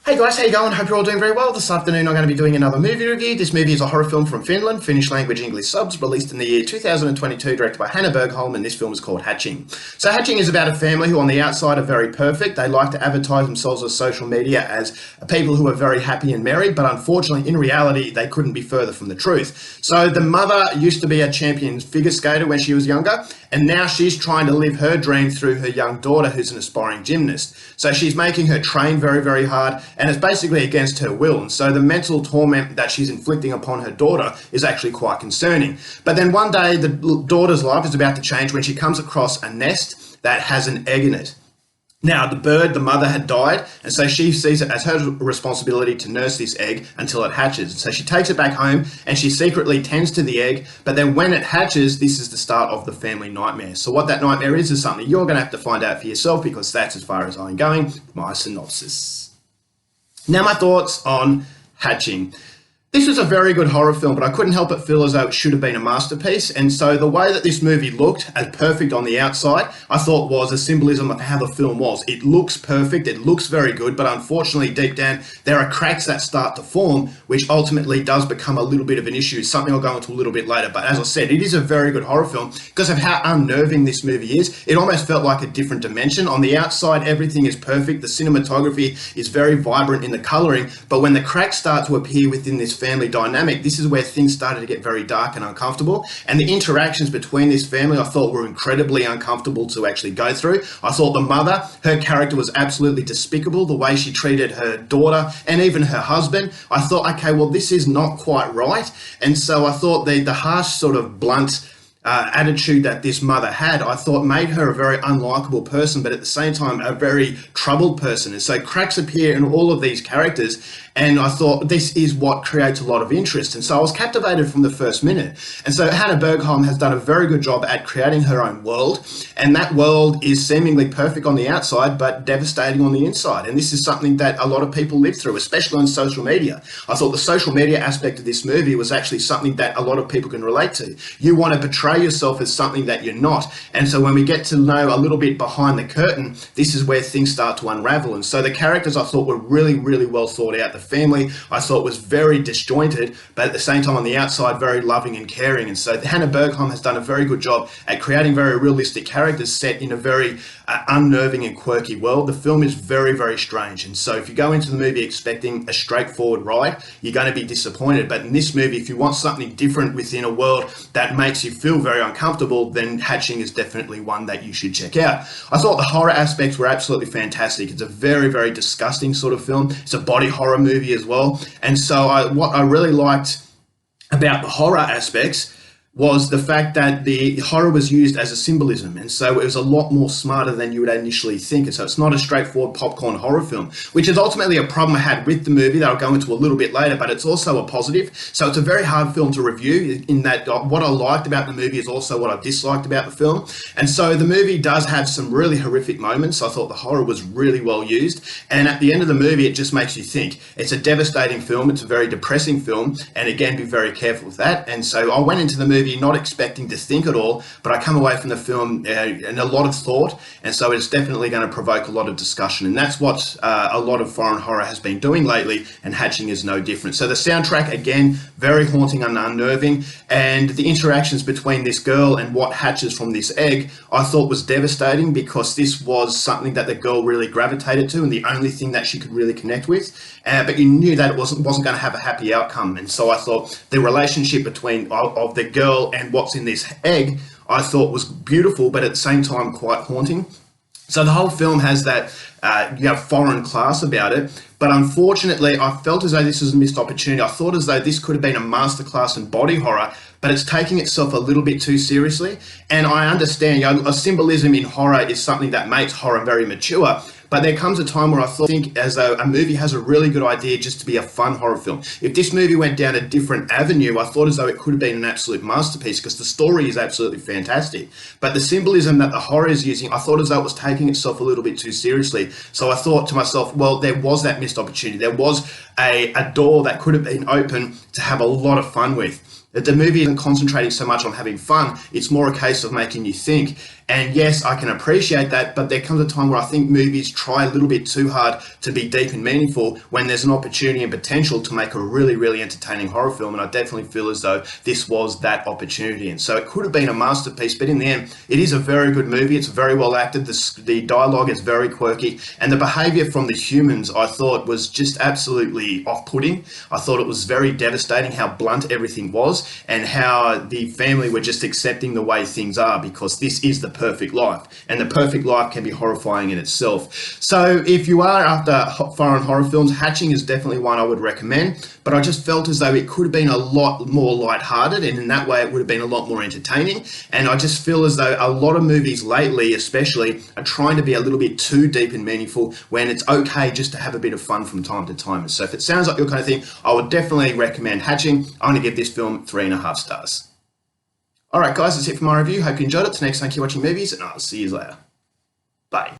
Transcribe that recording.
Hey guys, how you going? Hope you're all doing very well. This afternoon I'm going to be doing another movie review. This movie is a horror film from Finland, Finnish language English subs, released in the year 2022, directed by Hanna Bergholm, and this film is called Hatching. So Hatching is about a family who on the outside are very perfect. They like to advertise themselves on social media as people who are very happy and merry, but unfortunately in reality they couldn't be further from the truth. So the mother used to be a champion figure skater when she was younger, and now she's trying to live her dream through her young daughter who's an aspiring gymnast. So she's making her train very, very hard, and it's basically against her will. And so the mental torment that she's inflicting upon her daughter is actually quite concerning. But then one day the daughter's life is about to change when she comes across a nest that has an egg in it. Now, the mother had died, and so she sees it as her responsibility to nurse this egg until it hatches. And so she takes it back home and she secretly tends to the egg, but then when it hatches, this is the start of the family nightmare. So what that nightmare is something you're going to have to find out for yourself, because that's as far as I'm going, my synopsis. Now, my thoughts on Hatching. This was a very good horror film, but I couldn't help but feel as though it should have been a masterpiece. And so the way that this movie looked as perfect on the outside, I thought was a symbolism of how the film was. It looks perfect, it looks very good, but unfortunately deep down there are cracks that start to form, which ultimately does become a little bit of an issue, something I'll go into a little bit later. But as I said, it is a very good horror film because of how unnerving this movie is. It almost felt like a different dimension. On the outside, everything is perfect. The cinematography is very vibrant in the coloring, but when the cracks start to appear within this family dynamic, this is where things started to get very dark and uncomfortable. And the interactions between this family I thought were incredibly uncomfortable to actually go through. I thought the mother, her character was absolutely despicable, the way she treated her daughter and even her husband. I thought, okay, well, this is not quite right. And so I thought the harsh sort of blunt attitude that this mother had, I thought made her a very unlikable person, but at the same time a very troubled person. And so cracks appear in all of these characters, and I thought this is what creates a lot of interest. And so I was captivated from the first minute. And so Hanna Bergholm has done a very good job at creating her own world, and that world is seemingly perfect on the outside but devastating on the inside. And this is something that a lot of people live through, especially on social media. I thought the social media aspect of this movie was actually something that a lot of people can relate to. You want to portray yourself as something that you're not. And so when we get to know a little bit behind the curtain, this is where things start to unravel. And so the characters I thought were really, really well thought out. The family I thought was very disjointed, but at the same time on the outside, very loving and caring. And so Hanna Bergholm has done a very good job at creating very realistic characters set in a very unnerving and quirky world. The film is very, very strange. And so if you go into the movie expecting a straightforward ride, you're going to be disappointed. But in this movie, if you want something different within a world that makes you feel very uncomfortable, then Hatching is definitely one that you should check out. I thought the horror aspects were absolutely fantastic. It's a very, very disgusting sort of film. It's a body horror movie as well. And so what I really liked about the horror aspects was the fact that the horror was used as a symbolism, and so it was a lot more smarter than you would initially think. And so it's not a straightforward popcorn horror film, which is ultimately a problem I had with the movie that I'll go into a little bit later, but it's also a positive. So it's a very hard film to review in that what I liked about the movie is also what I disliked about the film. And so the movie does have some really horrific moments. I thought the horror was really well used, and at the end of the movie it just makes you think. It's a devastating film, it's a very depressing film, and again, be very careful with that. And so I went into the movie not expecting to think at all, but I come away from the film in a lot of thought, and so it's definitely going to provoke a lot of discussion, and that's what a lot of foreign horror has been doing lately, and Hatching is no different. So the soundtrack, again, very haunting and unnerving, and the interactions between this girl and what hatches from this egg, I thought was devastating, because this was something that the girl really gravitated to and the only thing that she could really connect with, but you knew that it wasn't going to have a happy outcome. And so I thought the relationship between of the girl and what's in this egg, I thought was beautiful, but at the same time quite haunting. So the whole film has that foreign class about it, but unfortunately I felt as though this was a missed opportunity. I thought as though this could have been a masterclass in body horror, but it's taking itself a little bit too seriously. And I understand, a symbolism in horror is something that makes horror very mature, but there comes a time where I think as though a movie has a really good idea just to be a fun horror film. If this movie went down a different avenue, I thought as though it could have been an absolute masterpiece, because the story is absolutely fantastic. But the symbolism that the horror is using, I thought as though it was taking itself a little bit too seriously. So I thought to myself, well, there was that missed opportunity. There was a door that could have been open to have a lot of fun with. That the movie isn't concentrating so much on having fun, it's more a case of making you think. And yes, I can appreciate that, but there comes a time where I think movies try a little bit too hard to be deep and meaningful when there's an opportunity and potential to make a really, really entertaining horror film. And I definitely feel as though this was that opportunity. And so it could have been a masterpiece, but in the end, it is a very good movie. It's very well acted. The dialogue is very quirky. And the behavior from the humans, I thought, was just absolutely off-putting. I thought it was very devastating how blunt everything was and how the family were just accepting the way things are, because this is the perfect life, and the perfect life can be horrifying in itself. So if you are after foreign horror films, Hatching is definitely one I would recommend, but I just felt as though it could have been a lot more lighthearted, and in that way it would have been a lot more entertaining. And I just feel as though a lot of movies lately especially are trying to be a little bit too deep and meaningful when it's okay just to have a bit of fun from time to time. So if it sounds like your kind of thing, I would definitely recommend Hatching. I'm going to give this film 3.5 stars. Alright guys, that's it for my review. Hope you enjoyed it. Till next time, keep watching movies, and I'll see you later. Bye.